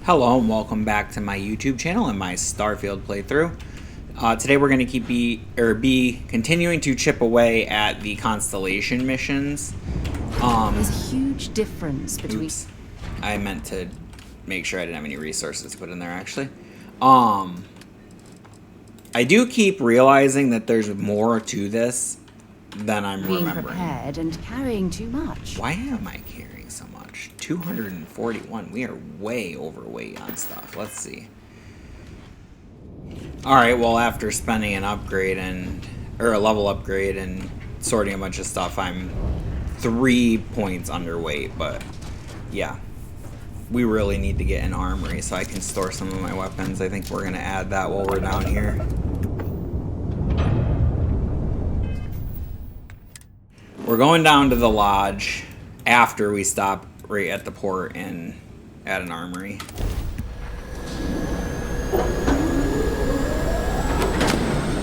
Hello and welcome back to my YouTube channel and my Starfield playthrough. Today we're going to be continuing to chip away at the constellation missions. There's a huge difference between. Oops, I meant to make sure I didn't have any resources to put in there actually. I do keep realizing that there's more to this than I'm Being remembering. prepared and carrying too much. Why am I carrying so much? 241. We are way overweight on stuff. Let's see. Alright, well, after spending an upgrade or a level upgrade and sorting a bunch of stuff, I'm 3 points underweight, but yeah. We really need to get an armory so I can store some of my weapons. I think we're going to add that while we're down here. We're going down to the lodge after we stop right at the port and add an armory.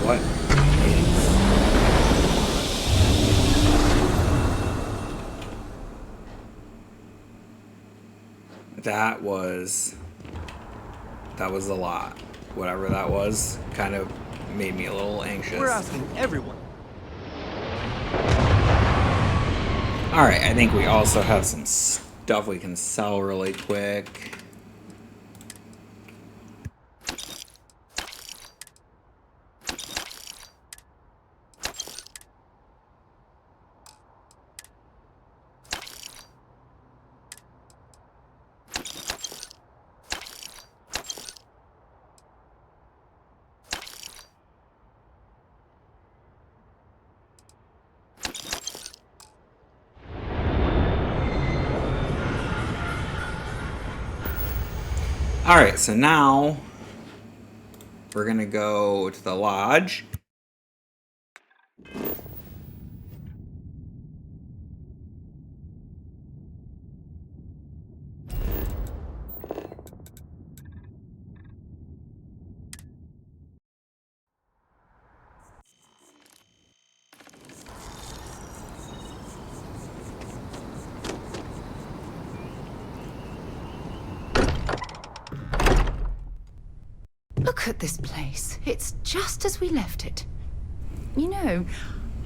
What? That was a lot. Whatever that was kind of made me a little anxious. We're asking everyone. Alright, I think we also have some stuff we can sell really quick. Alright, so now we're gonna go to the lodge. Look at this place. It's just as we left it. You know,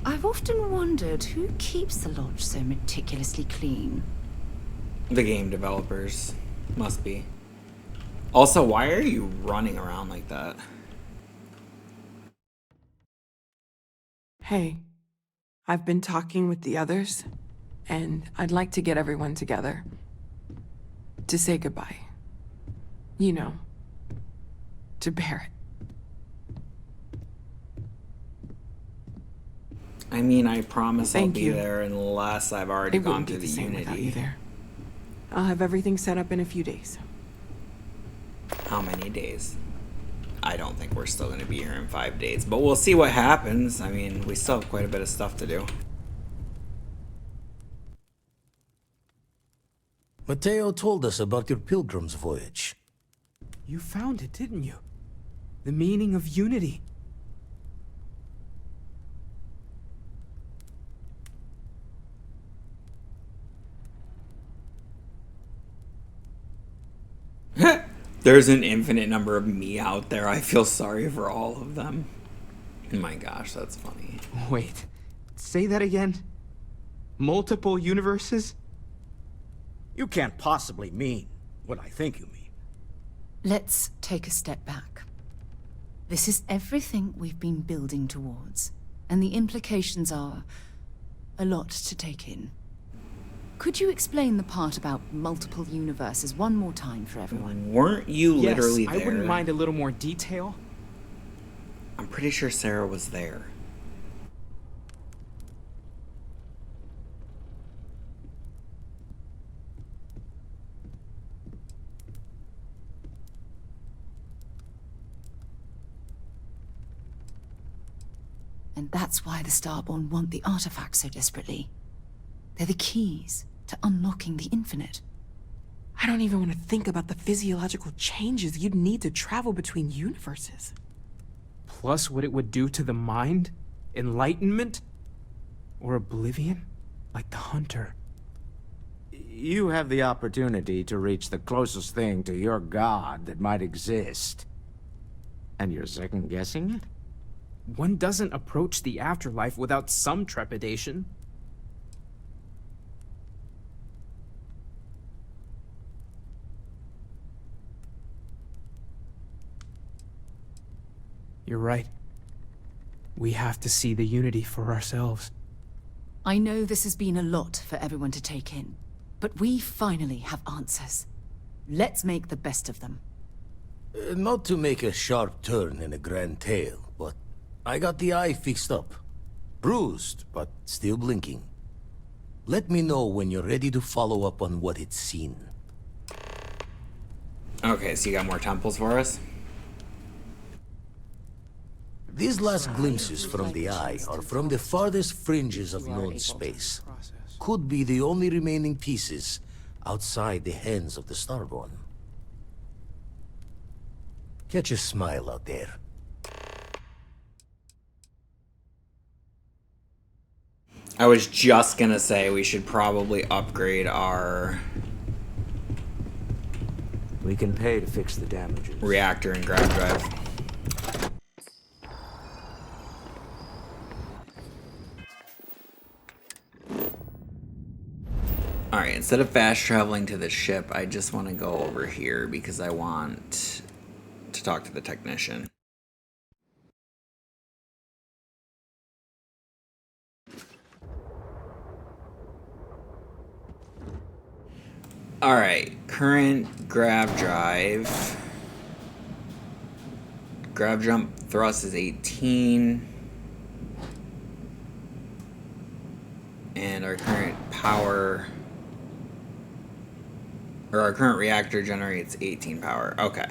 I've often wondered who keeps the lodge so meticulously clean. The game developers must be. Also, why are you running around like that? Hey, I've been talking with the others, and I'd like to get everyone together to say goodbye. You know, to Barrett. I mean, I promise I'll Thank be you. there unless I've already It gone wouldn't be through the the same without you Unity. there. I'll have everything set up in a few days. How many days? I don't think we're still going to be here in 5 days, but we'll see what happens. I mean, we still have quite a bit of stuff to do. Mateo told us about your pilgrim's voyage. You found it, didn't you? The meaning of unity. There's an infinite number of me out there. I feel sorry for all of them. Oh my gosh, that's funny. Wait, say that again? Multiple universes? You can't possibly mean what I think you mean. Let's take a step back. This is everything we've been building towards, and the implications are a lot to take in. Could you explain the part about multiple universes one more time for everyone? Weren't you literally Yes, there? I wouldn't mind a little more detail. I'm pretty sure Sarah was there. And that's why the Starborn want the artifacts so desperately. They're the keys to unlocking the infinite. I don't even want to think about the physiological changes you'd need to travel between universes. Plus what it would do to the mind? Enlightenment? Or oblivion? Like the Hunter. You have the opportunity to reach the closest thing to your god that might exist. And you're second-guessing it? One doesn't approach the afterlife without some trepidation. You're right. We have to see the Unity for ourselves. I know this has been a lot for everyone to take in, but we finally have answers. Let's make the best of them. Not to make a sharp turn in a grand tale, but I got the eye fixed up. Bruised, but still blinking. Let me know when you're ready to follow up on what it's seen. Okay, so you got more temples for us? These last glimpses from the eye are from the farthest fringes of known space. Could be the only remaining pieces outside the hands of the Starborn. Catch a smile out there. I was just gonna say we should probably upgrade our We can pay to fix the damages. reactor and grav drive. Alright, instead of fast traveling to the ship, I just want to go over here because I want to talk to the technician. Alright, current grav drive. Grav jump thrust is 18. And our current power, or our current reactor generates 18 power. Okay.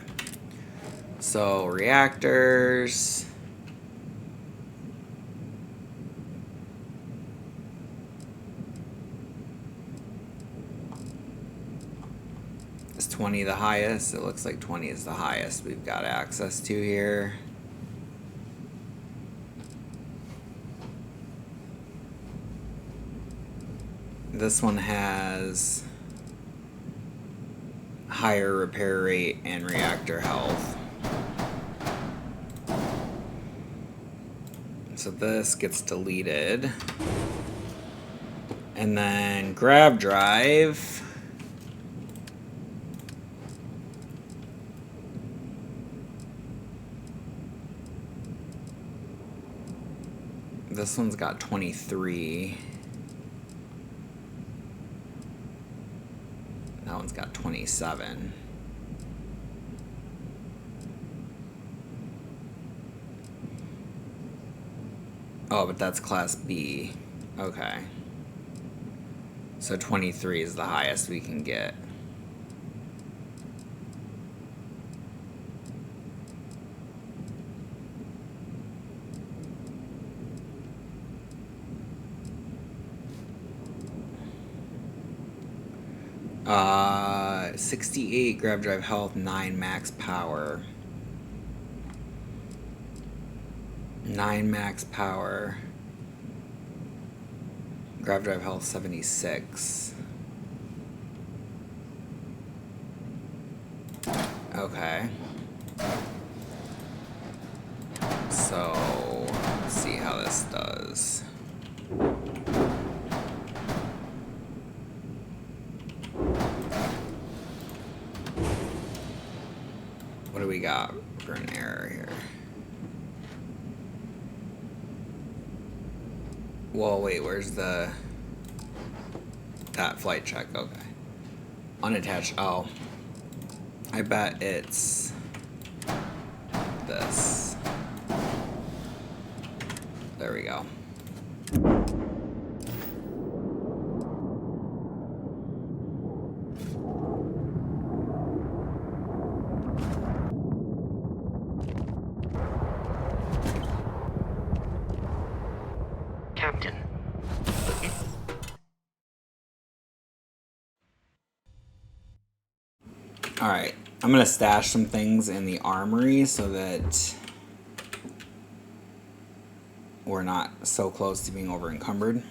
So reactors. Is 20 the highest? It looks like 20 is the highest we've got access to here. This one has higher repair rate and reactor health. So this gets deleted. And then grav drive. This one's got 23. That one's got 27. Oh, but that's class B. Okay. So 23 is the highest we can get. Uh, 68 grav drive health, 9 max power. 9 max power. Grav drive health 76. Okay. So, let's see how this does. What do we got for an error here? Whoa, wait, where's that flight check? Okay. Unattached. Oh. I bet it's this. There we go. Captain. Alright, I'm gonna stash some things in the armory so that we're not so close to being over encumbered.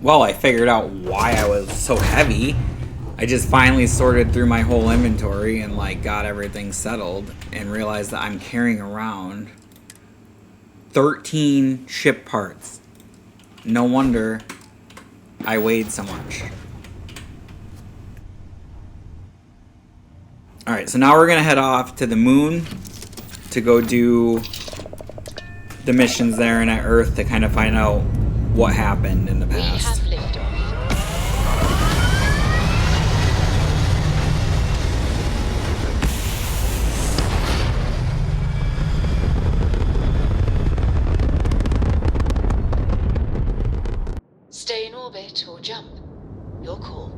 well, I figured out why I was so heavy. I just finally sorted through my whole inventory and like got everything settled and realized that I'm carrying around 13 ship parts. No wonder I weighed so much. Alright, so now we're gonna head off to the moon to go do the missions there and at Earth to kind of find out what happened in the past. We have liftoff. Stay in orbit or jump. Your call.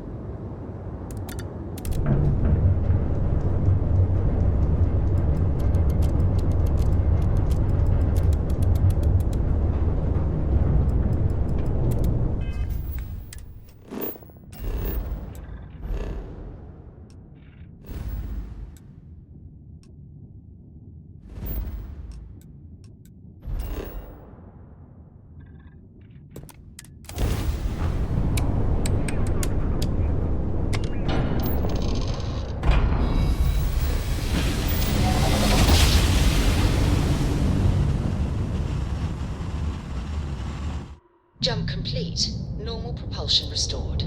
Jump complete. Normal propulsion restored.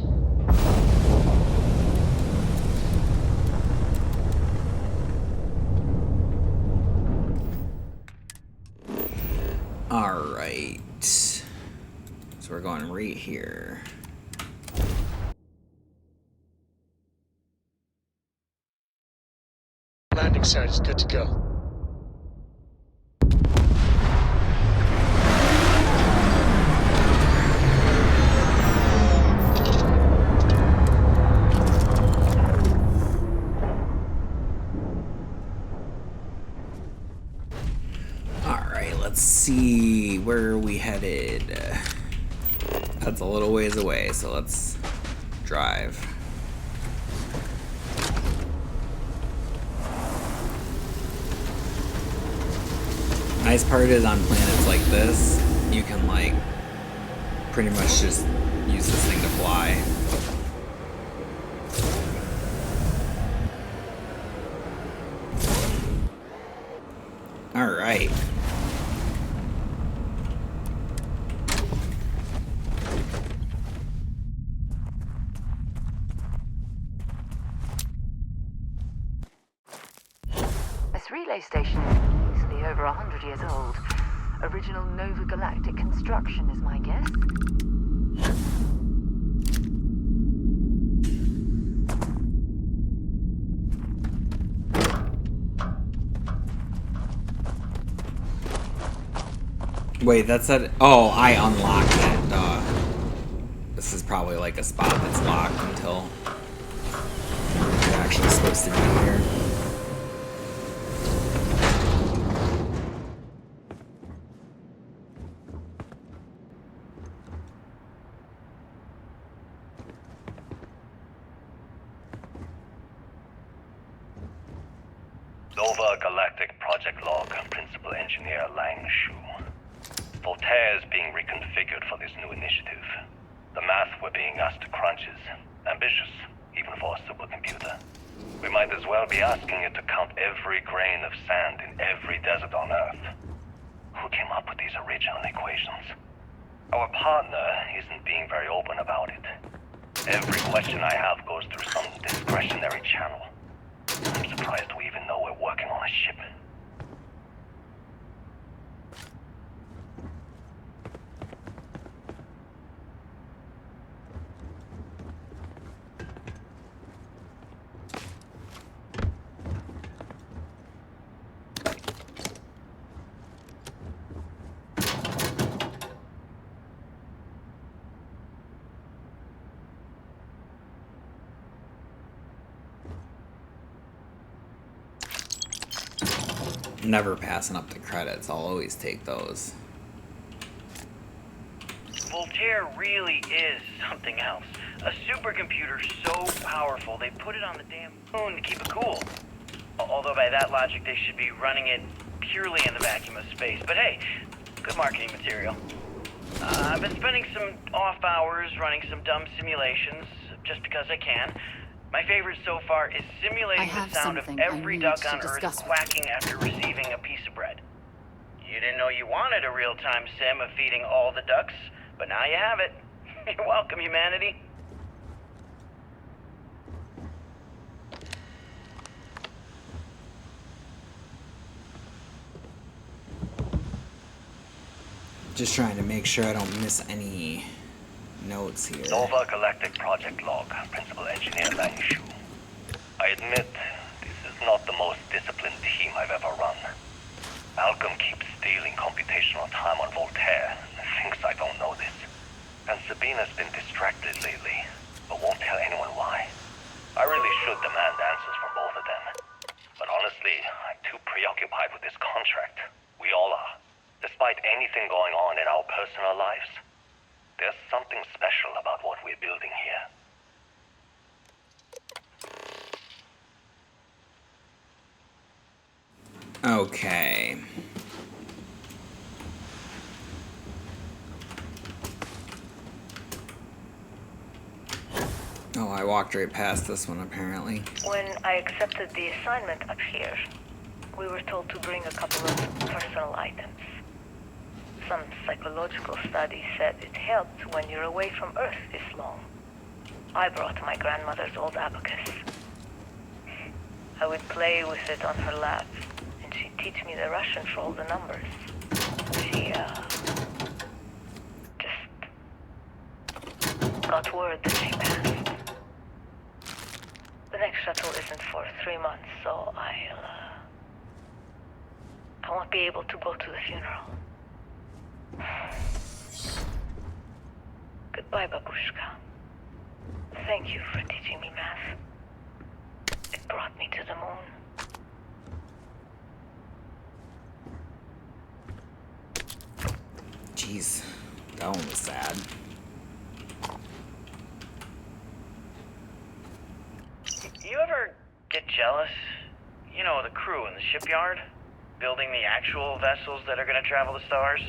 Alright. So we're going right here. Landing site is good to go. Alright, let's see. Where are we headed? That's a little ways away, so let's drive. Nice part is on planets like this, you can like pretty much just use this thing to fly. Alright. This relay station is easily over 100 years old. Original Nova Galactic construction is my guess. Wait, that's it. Oh, I unlocked it. Duh. This is probably like a spot that's locked until you're actually supposed to be here. Nova Galactic Project Log, Principal Engineer Lang Shu. Voltaire is being reconfigured for this new initiative. The math we're being asked to crunch is ambitious, even for a supercomputer. We might as well be asking it to count every grain of sand in every desert on Earth. Who came up with these original equations? Our partner isn't being very open about it. Every question I have goes through some discretionary channel. I'm surprised we even know we're working on a ship. Never passing up the credits. I'll always take those. Voltaire really is something else. A supercomputer so powerful they put it on the damn moon to keep it cool. Although by that logic they should be running it purely in the vacuum of space. But hey, good marketing material. I've been spending some off hours running some dumb simulations, just because I can. My favorite so far is simulating the sound of every duck on Earth quacking after receiving a piece of bread. You didn't know you wanted a real-time sim of feeding all the ducks, but now you have it. You're welcome, humanity. Just trying to make sure I don't miss any notes here. Nova Galactic Project Log, Principal Engineer Lang Shu. I admit, this is not the most disciplined team I've ever run. Malcolm keeps stealing computational time on Voltaire and thinks I don't know this. And Sabina's been distracted lately, but won't tell anyone why. I really should demand answers from both of them. But honestly, I'm too preoccupied with this contract. We all are. Despite anything going on in our personal lives, there's something special about what we're building here. Okay. Oh, I walked right past this one apparently. When I accepted the assignment up here, we were told to bring a couple of personal items. Some psychological study said it helped when you're away from Earth this long. I brought my grandmother's old abacus. I would play with it on her lap, and she'd teach me the Russian for all the numbers. She, just got word that she passed. The next shuttle isn't for 3 months, so I won't be able to go to the funeral. Goodbye, Babushka. Thank you for teaching me math. It brought me to the moon. Jeez, that one was sad. You ever get jealous? You know, the crew in the shipyard? Building the actual vessels that are gonna travel the stars?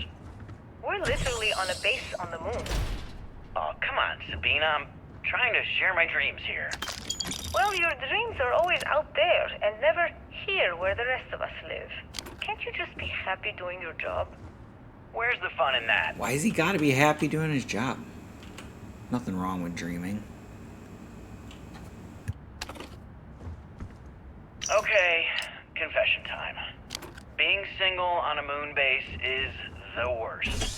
We're literally on a base on the moon. Oh, come on, Sabina. I'm trying to share my dreams here. Well, your dreams are always out there and never here where the rest of us live. Can't you just be happy doing your job? Where's the fun in that? Why has he got to be happy doing his job? Nothing wrong with dreaming. Okay, confession time. Being single on a moon base is the worst.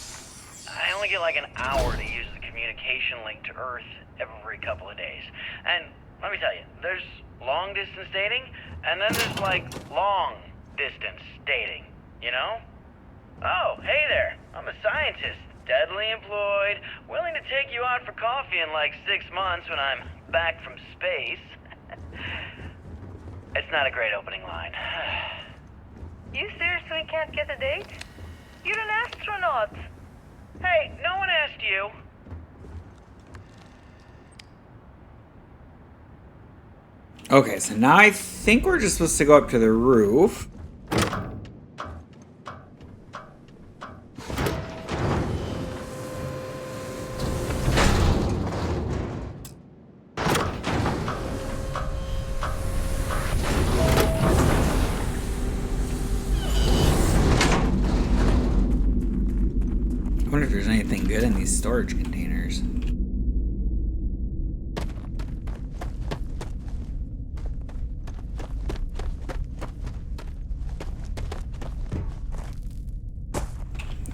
I only get like an hour to use the communication link to Earth every couple of days. And let me tell you, there's long distance dating, and then there's like long distance dating, you know? Oh, hey there, I'm a scientist, deadly employed, willing to take you out for coffee in like 6 months when I'm back from space. It's not a great opening line. You seriously can't get a date? You're an astronaut. Hey, no one asked you. Okay, so now I think we're just supposed to go up to the roof. I wonder if there's anything good in these storage containers.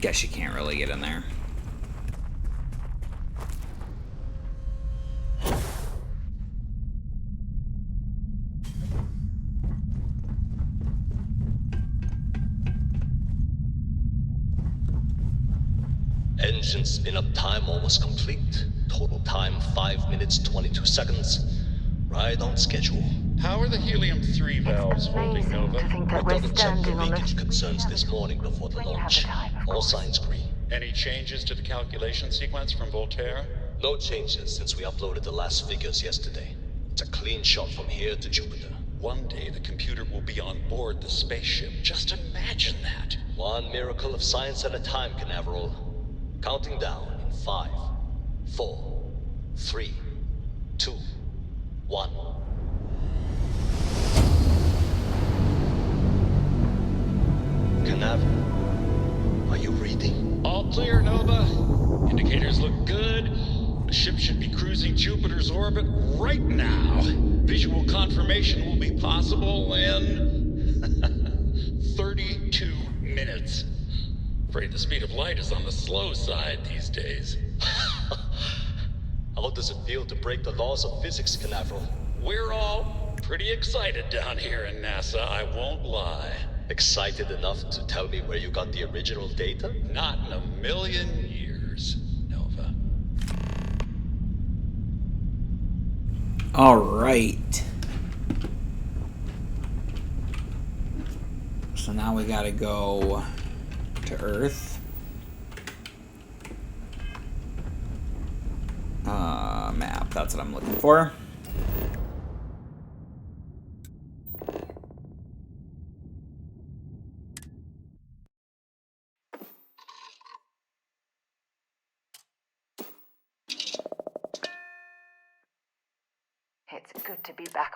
Guess you can't really get in there. Engine spin-up time almost complete. Total time 5 minutes 22 seconds. Right on schedule. How are the helium-3 valves holding, Nova? I double-checked the leakage concerns this morning before the launch. All signs green. Any changes to the calculation sequence from Voltaire? No changes since we uploaded the last figures yesterday. It's a clean shot from here to Jupiter. One day the computer will be on board the spaceship. Just imagine that. One miracle of science at a time, Canaveral. Counting down in 5, 4, 3, 2, 1. Canaveral, are you reading? All clear, Nova. Indicators look good. The ship should be cruising Jupiter's orbit right now. Visual confirmation will be possible in 32 minutes. Afraid the speed of light is on the slow side these days. How does it feel to break the laws of physics, Canaveral? We're all pretty excited down here in NASA, I won't lie. Excited enough to tell me where you got the original data? Not in a million years, Nova. All right. So now we gotta go to Earth. Map, that's what I'm looking for. It's good to be back.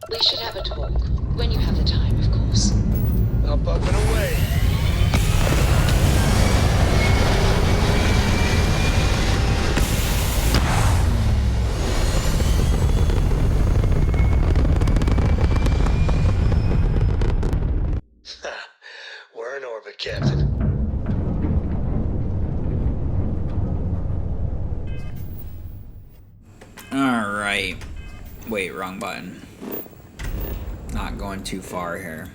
We should have a talk. When you have the time, of course. Up and away. We're in orbit, Captain. Alright. Wait, wrong button. Not going too far here.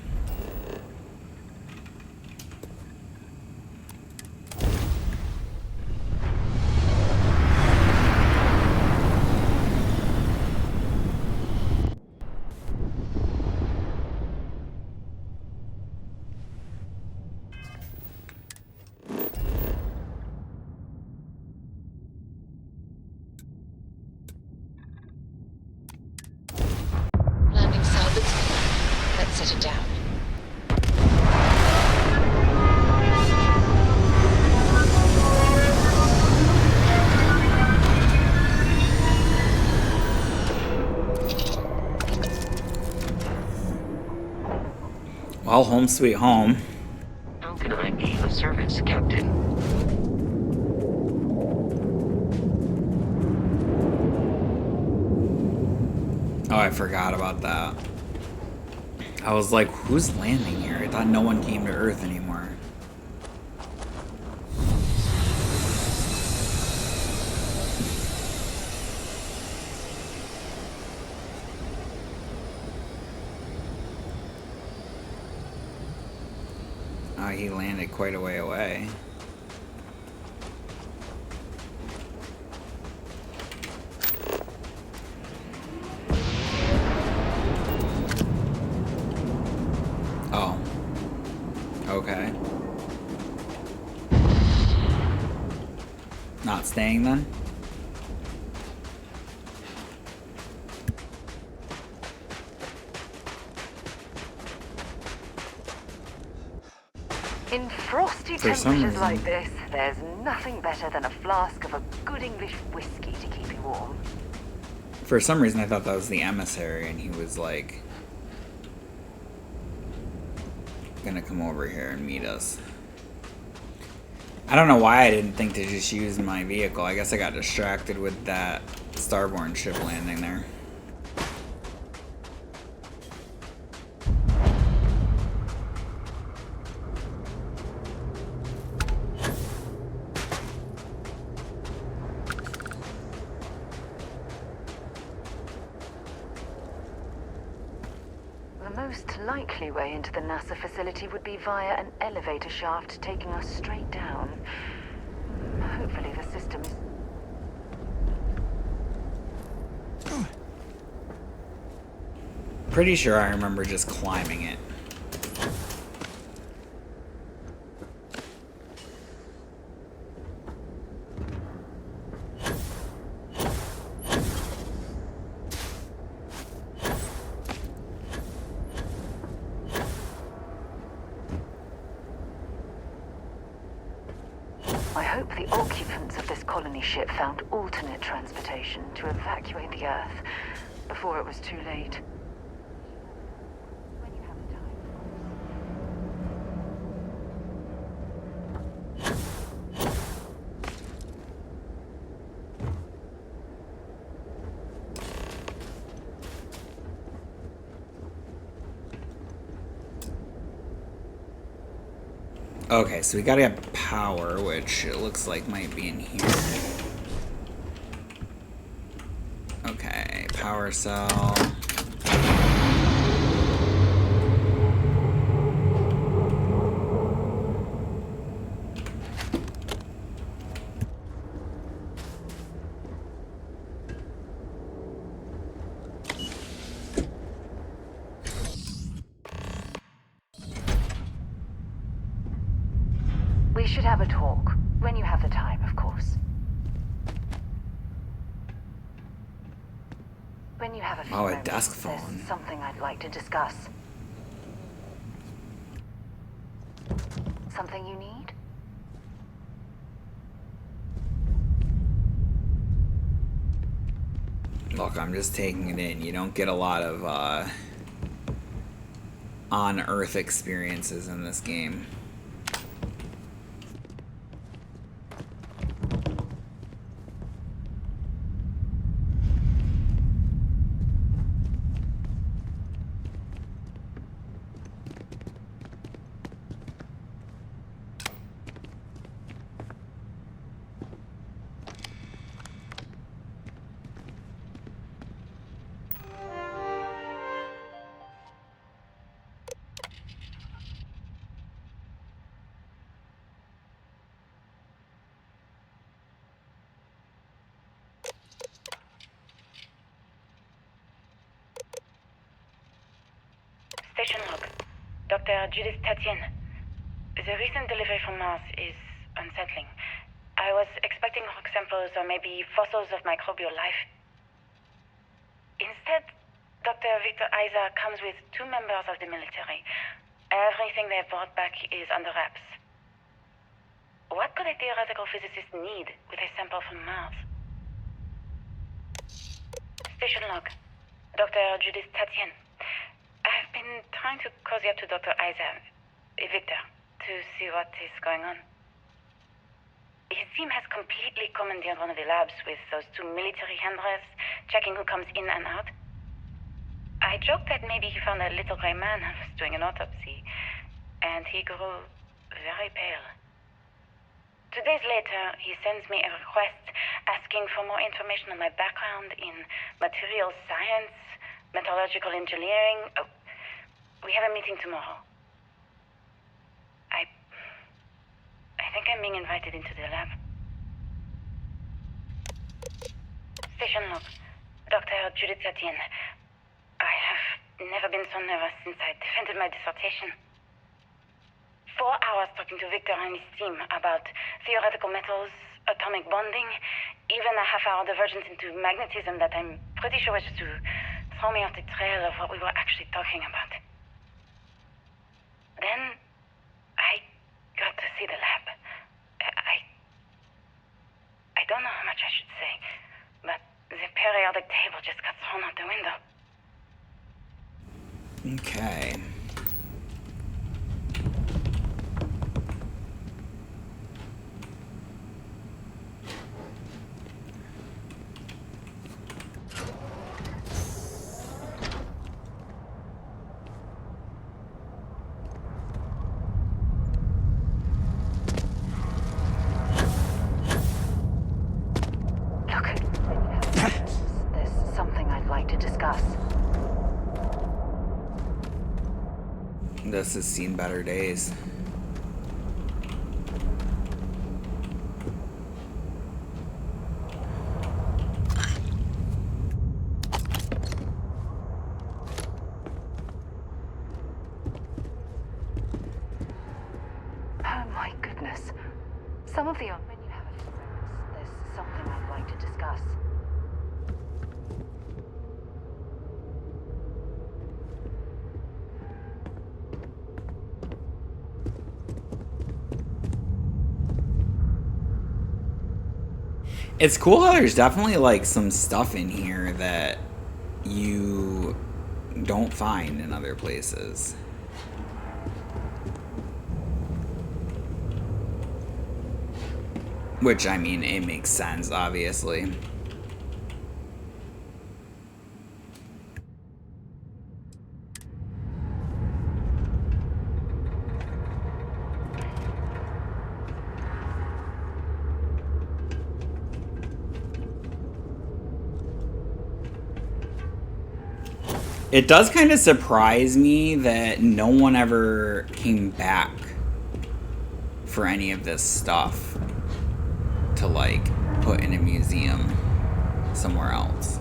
Landing salvage. Let's set it down. Well, home sweet home. How can I be of service, Captain? Oh, I forgot about that. I was like, who's landing here? I thought no one came to Earth anymore. Oh, he landed quite a way away. Oh. Okay. Not staying then? In frosty For some temperatures like reason. this, there's nothing better than a flask of a good English whiskey to keep you warm. For some reason, I thought that was the emissary, and he was like gonna come over here and meet us. I don't know why I didn't think to just use my vehicle. I guess I got distracted with that Starborn ship landing there. The most likely way into the NASA facility would be via an elevator shaft taking us straight down. Hopefully the system is... Pretty sure I remember just climbing it. I hope the occupants of this colony ship found alternate transportation to evacuate the Earth before it was too late. When you have the time. Okay, so we gotta have power, which it looks like might be in here. Okay, power cell. We should have a talk. When you have the time, of course. When you have a few Oh, a moments, desk phone. there's something I'd like to discuss. Something you need? Look, I'm just taking it in. You don't get a lot of on-Earth experiences in this game. Station log. Dr. Judith Tatien. The recent delivery from Mars is unsettling. I was expecting rock samples or maybe fossils of microbial life. Instead, Dr. Victor Isa comes with 2 members of the military. Everything they've brought back is under wraps. What could a theoretical physicist need with a sample from Mars? Station log. Dr. Judith Tatien. I've been trying to cozy up to Dr. Isa, Victor, to see what is going on. His team has completely commandeered one of the labs with those 2 military handlers, checking who comes in and out. I joked that maybe he found a little gray man who was doing an autopsy, and he grew very pale. 2 days later, he sends me a request asking for more information on my background in materials science, metallurgical engineering. Oh, we have a meeting tomorrow. I think I'm being invited into the lab. Station log. Dr. Judith Tatien. I have never been so nervous since I defended my dissertation. 4 hours talking to Victor and his team about theoretical metals, atomic bonding, even a half-hour divergence into magnetism that I'm pretty sure was to throw me off the trail of what we were actually talking about. Then I got to see the lab. I don't know how much I should say, but the periodic table just got thrown out the window. Okay. There's something I'd like to discuss. This has seen better days. Oh my goodness. Some of the... When you have a few moments, there's something I'd like to discuss. It's cool how there's definitely like some stuff in here that you don't find in other places. Which, I mean, it makes sense, obviously. It does kind of surprise me that no one ever came back for any of this stuff to, like, put in a museum somewhere else.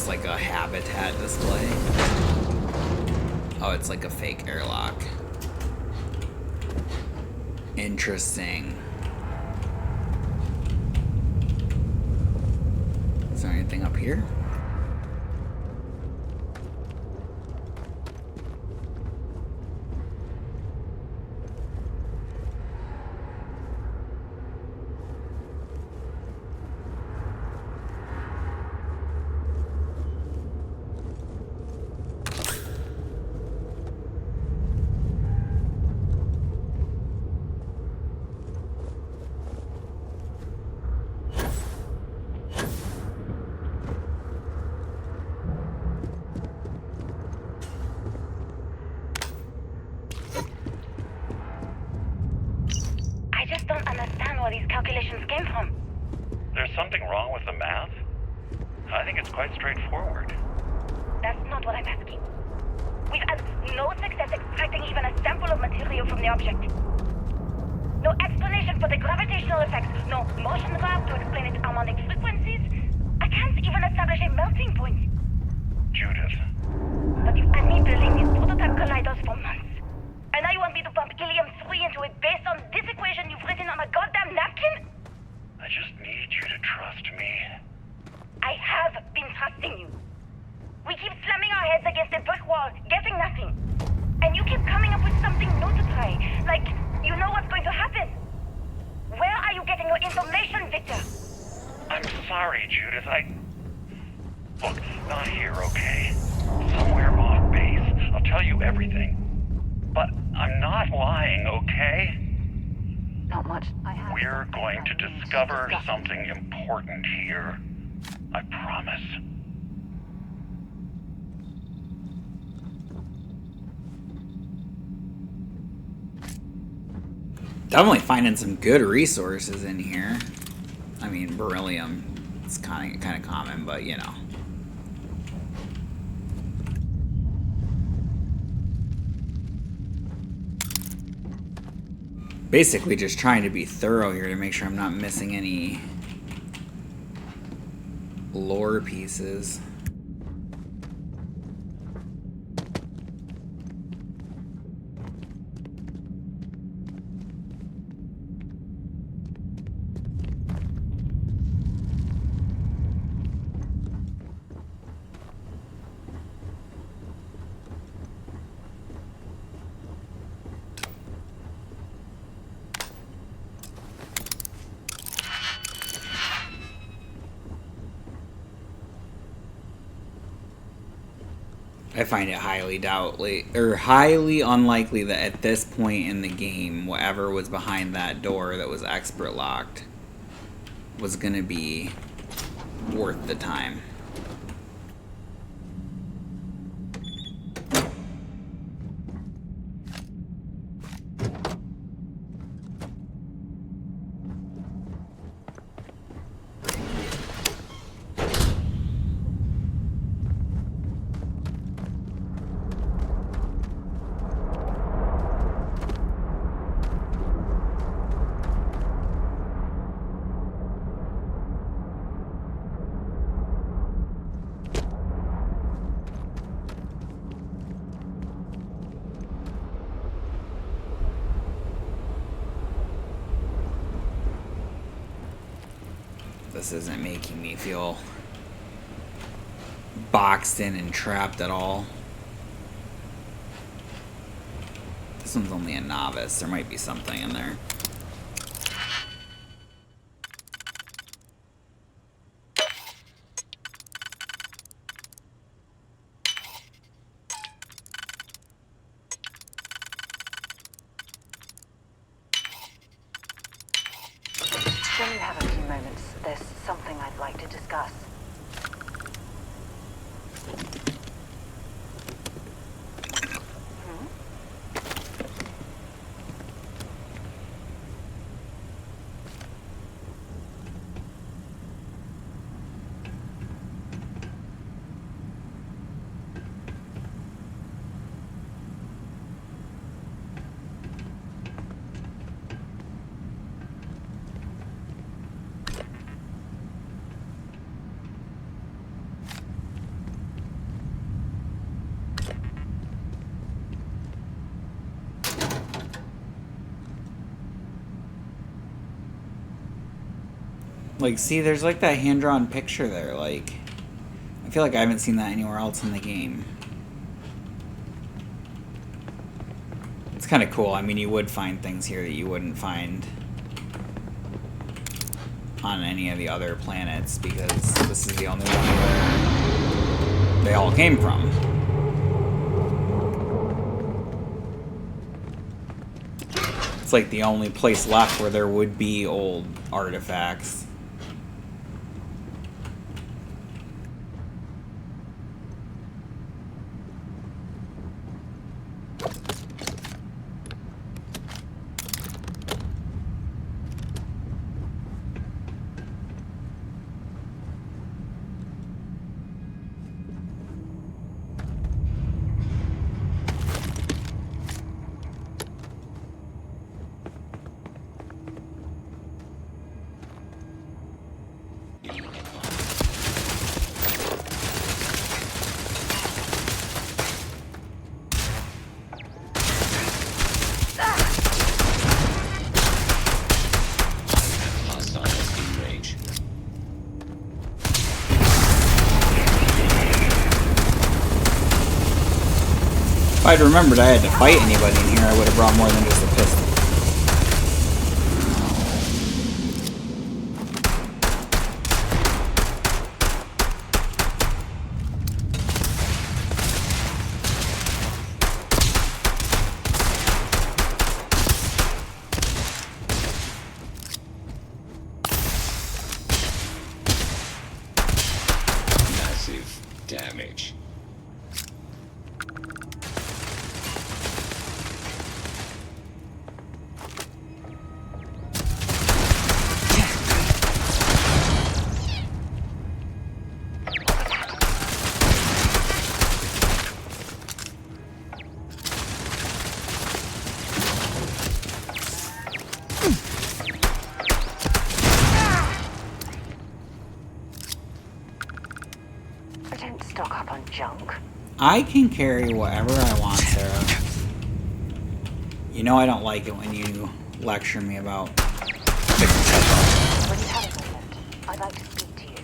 Like a habitat display. Oh, it's like a fake airlock. Interesting. Is there anything up here? Came from. There's something wrong with the math? I think it's quite straightforward. That's not what I'm asking. We've had no success extracting even a sample of material from the object. No explanation for the gravitational effects, no motion graph to explain its harmonic frequencies. I can't even establish a melting point. Judith. But you've had me building these prototype colliders for months. And now you want me to pump helium-3 into it based on this equation you've written on a goddamn napkin? I just need you to trust me. I have been trusting you. We keep slamming our heads against a brick wall, getting nothing. And you keep coming up with something new to try. Like, you know what's going to happen. Where are you getting your information, Victor? I'm sorry, Judith. Look, not here, okay? Somewhere off base. I'll tell you everything. But I'm not lying, okay? Not much. We're going to discover something important here. I promise. Definitely finding some good resources in here. I mean, beryllium, it's kind of common, but you know. Basically just trying to be thorough here to make sure I'm not missing any lore pieces. I find it highly unlikely that at this point in the game, whatever was behind that door that was expert locked was gonna be worth the time. This isn't making me feel boxed in and trapped at all. This one's only a novice. There might be something in there. When you have a few moments, there's something I'd like to discuss. Like, see, there's like that hand-drawn picture there. Like, I feel like I haven't seen that anywhere else in the game. It's kind of cool. I mean, you would find things here that you wouldn't find on any of the other planets, because this is the only one where they all came from. It's like the only place left where there would be old artifacts. If I'd remembered I had to fight anybody in here, I would have brought more than just a pistol. Massive damage. I can carry whatever I want, Sarah. You know I don't like it when you lecture me about picking stuff up. When you have a moment, I'd like to speak to you.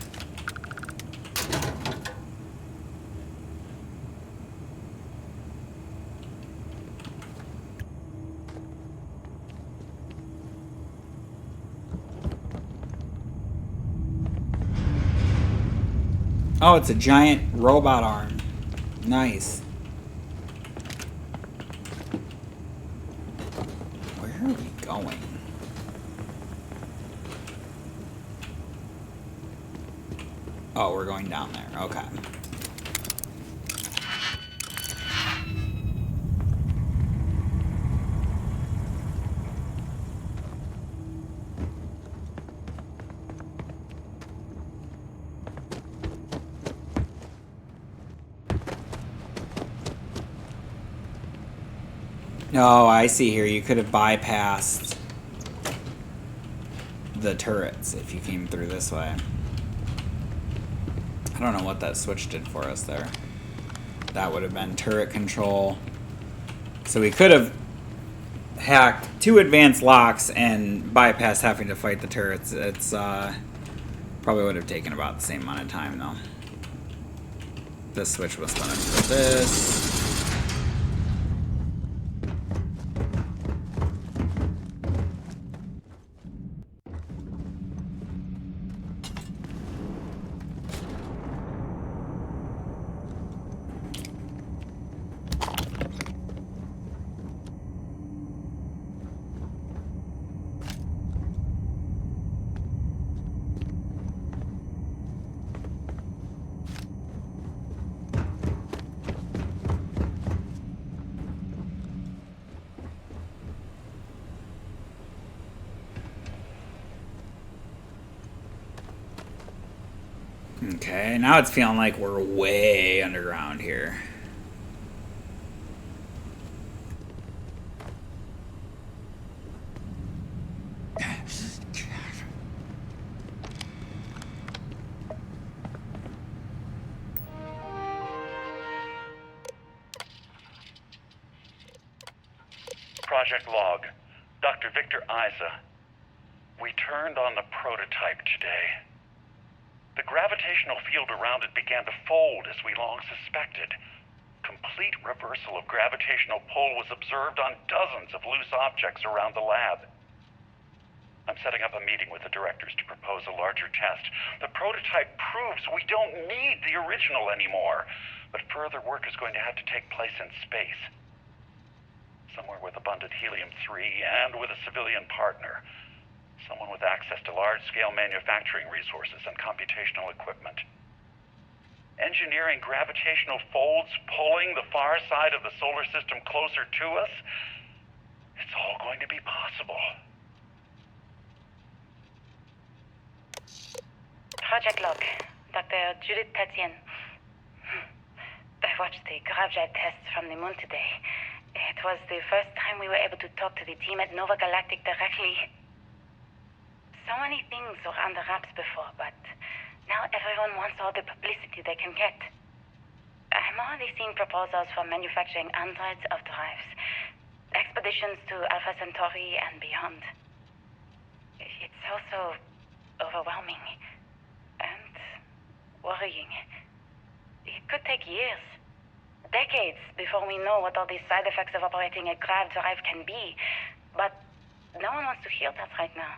Oh, it's a giant robot arm. Nice. Where are we going? Oh, we're going down there. Okay. Oh, I see here. You could have bypassed the turrets if you came through this way. I don't know what that switch did for us there. That would have been turret control. So we could have hacked 2 advanced locks and bypassed having to fight the turrets. It's probably would have taken about the same amount of time though. This switch was going to do this. Okay, now it's feeling like we're way underground here. Project Log, Dr. Victor Isa. We turned on the prototype today. The gravitational field around it began to fold as we long suspected. Complete reversal of gravitational pull was observed on dozens of loose objects around the lab. I'm setting up a meeting with the directors to propose a larger test. The prototype proves we don't need the original anymore, but further work is going to have to take place in space. Somewhere with abundant helium-3 and with a civilian partner. Someone with access to large-scale manufacturing resources and computational equipment. Engineering gravitational folds pulling the far side of the solar system closer to us, it's all going to be possible. Project Log, Dr. Judith Tatien. I watched the gravjet tests from the moon today. It was the first time we were able to talk to the team at Nova Galactic directly. So many things were under wraps before, but now everyone wants all the publicity they can get. I'm already seeing proposals for manufacturing hundreds of drives, expeditions to Alpha Centauri and beyond. It's also overwhelming and worrying. It could take years, decades, before we know what all the side effects of operating a grav drive can be, but no one wants to hear that right now.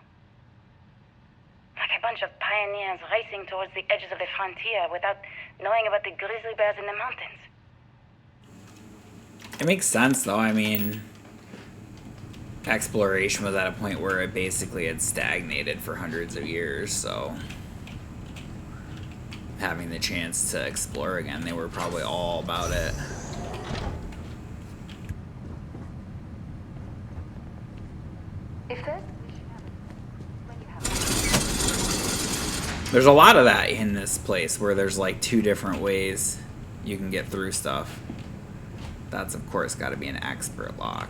Like a bunch of pioneers racing towards the edges of the frontier without knowing about the grizzly bears in the mountains. It makes sense, though. I mean, exploration was at a point where it basically had stagnated for hundreds of years, so having the chance to explore again, they were probably all about it. There's a lot of that in this place where there's like 2 different ways you can get through stuff. That's of course got to be an expert lock.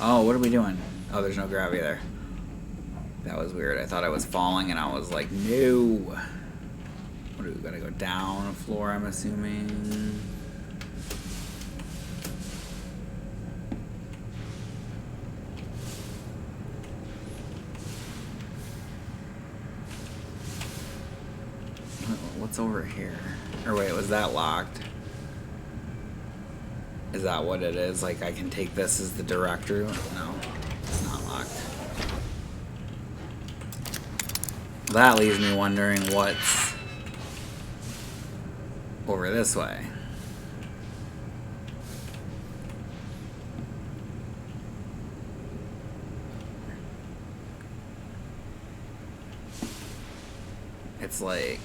Oh, what are we doing? Oh, there's no gravity there. That was weird. I thought I was falling and I was like, no. What do we gotta go down a floor, I'm assuming? What's over here? Or wait, was that locked? Is that what it is? Like I can take this as the direct route? No, it's not locked. That leaves me wondering what's over this way. It's like...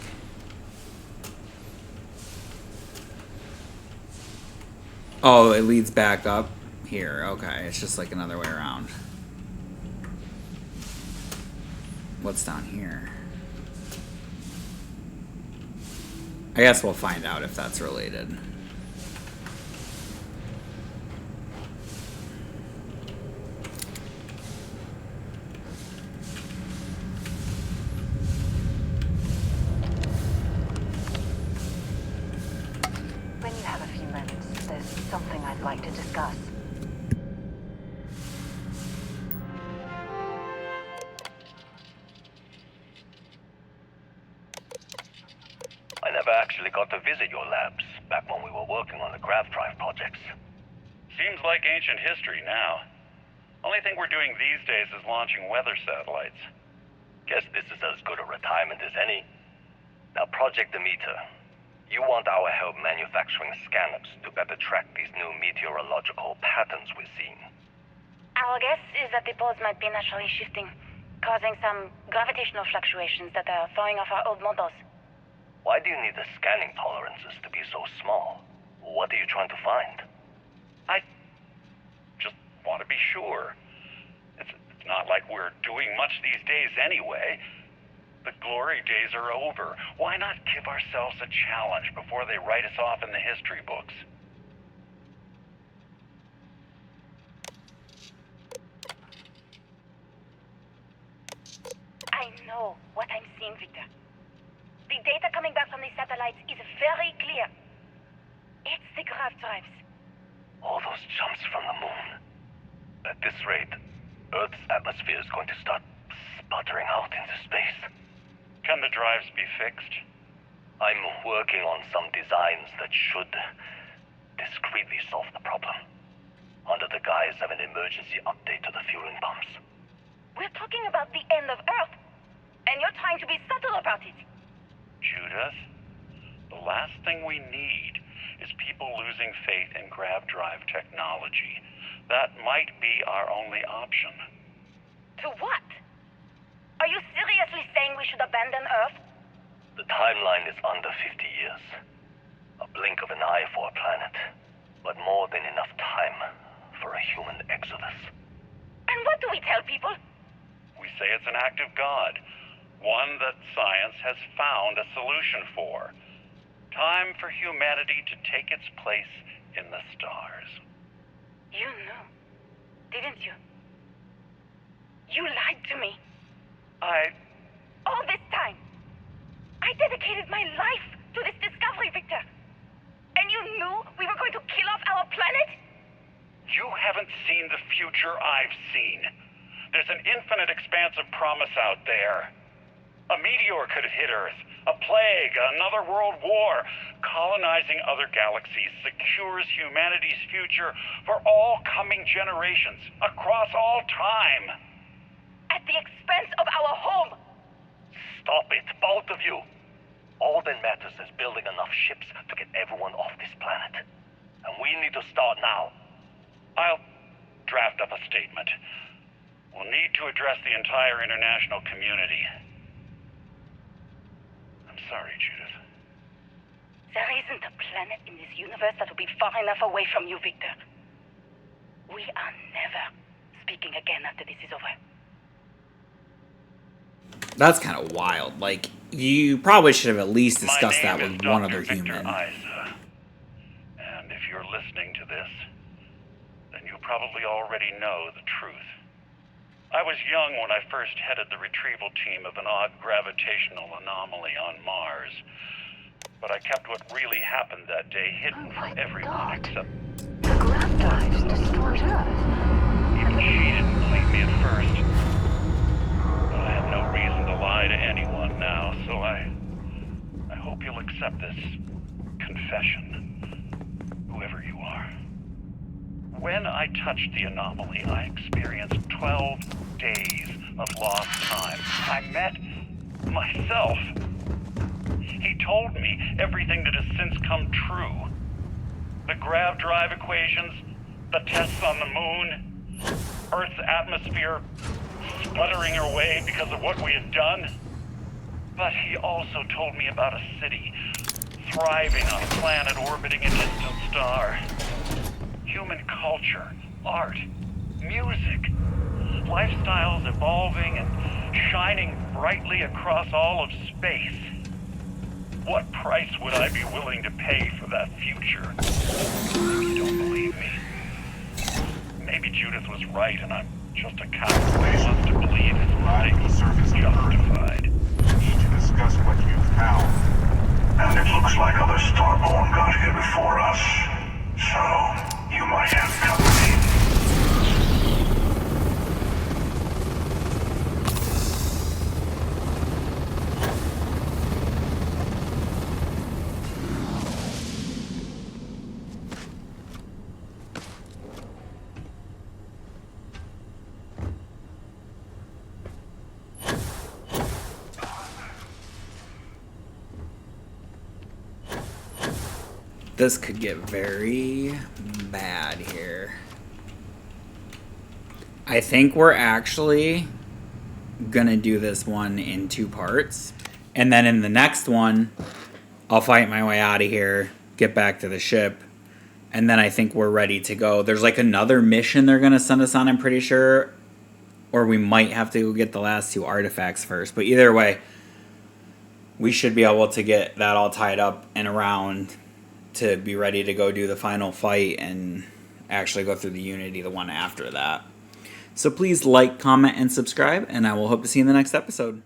Oh, it leads back up here. Okay, it's just like another way around. What's down here? I guess we'll find out if that's related. When you have a few moments, there's something I'd like to discuss. I never actually got to visit your labs back when we were working on the grav drive projects. Seems like ancient history now. Only thing we're doing these days is launching weather satellites. Guess this is as good a retirement as any. Now, Project Demeter, you want our help manufacturing scanners to better track these new meteorological patterns we're seeing. Our guess is that the poles might be naturally shifting, causing some gravitational fluctuations that are throwing off our old models. Why do you need the scanning tolerances to be so small? What are you trying to find? I just want to be sure. It's not like we're doing much these days anyway. The glory days are over. Why not give ourselves a challenge before they write us off in the history books? I know what I'm seeing, Victor. The data coming back from the satellites is very clear. It's the grav drives. All those jumps from the moon. At this rate, Earth's atmosphere is going to start sputtering out into space. Can the drives be fixed? I'm working on some designs that should discreetly solve the problem, under the guise of an emergency update to the fueling pumps. We're talking about the end of Earth, and you're trying to be subtle about it. Judith, the last thing we need is people losing faith in grav drive technology. That might be our only option. To what? Are you seriously saying we should abandon Earth? The timeline is under 50 years. A blink of an eye for a planet, but more than enough time for a human exodus. And what do we tell people? We say it's an act of God, one that science has found a solution for. Time for humanity to take its place in the stars. You knew, didn't you? You lied to me. All this time, I dedicated my life to this discovery, Victor. And you knew we were going to kill off our planet? You haven't seen the future I've seen. There's an infinite expanse of promise out there. A meteor could hit Earth, a plague, another world war. Colonizing other galaxies secures humanity's future for all coming generations, across all time. At the expense of our home. Stop it, both of you. All that matters is building enough ships to get everyone off this planet. And we need to start now. I'll draft up a statement. We'll need to address the entire international community. I'm sorry, Judith. There isn't a planet in this universe that will be far enough away from you, Victor. We are never speaking again after this is over. That's kind of wild. Like, you probably should have at least discussed that with one other human. Isa. And if you're listening to this, then you probably already know the truth. I was young when I first headed the retrieval team of an odd gravitational anomaly on Mars. But I kept what really happened that day hidden from everyone except... The grav drives destroyed Earth. Even she didn't believe me at first. But I have no reason to lie to anyone now, so I hope you'll accept this confession, whoever you are. When I touched the anomaly, I experienced 12 days of lost time. I met myself. He told me everything that has since come true. The grav drive equations, the tests on the moon, Earth's atmosphere sputtering away because of what we had done. But he also told me about a city thriving on a planet orbiting a distant star. Human culture, art, music, lifestyles evolving and shining brightly across all of space. What price would I be willing to pay for that future? You don't believe me? Maybe Judith was right and I'm just a coward who wants to believe his mistake is justified. We need to discuss what you found. And it looks like other Starborn got here before us. So, you might have company. This could get very bad here. I think we're actually gonna do this one in 2 parts. And then in the next one, I'll fight my way out of here, get back to the ship, and then I think we're ready to go. There's like another mission they're gonna send us on, I'm pretty sure. Or we might have to go get the last 2 artifacts first. But either way, we should be able to get that all tied up and around to be ready to go do the final fight and actually go through the Unity, the one after that. So please like, comment, and subscribe, and I will hope to see you in the next episode.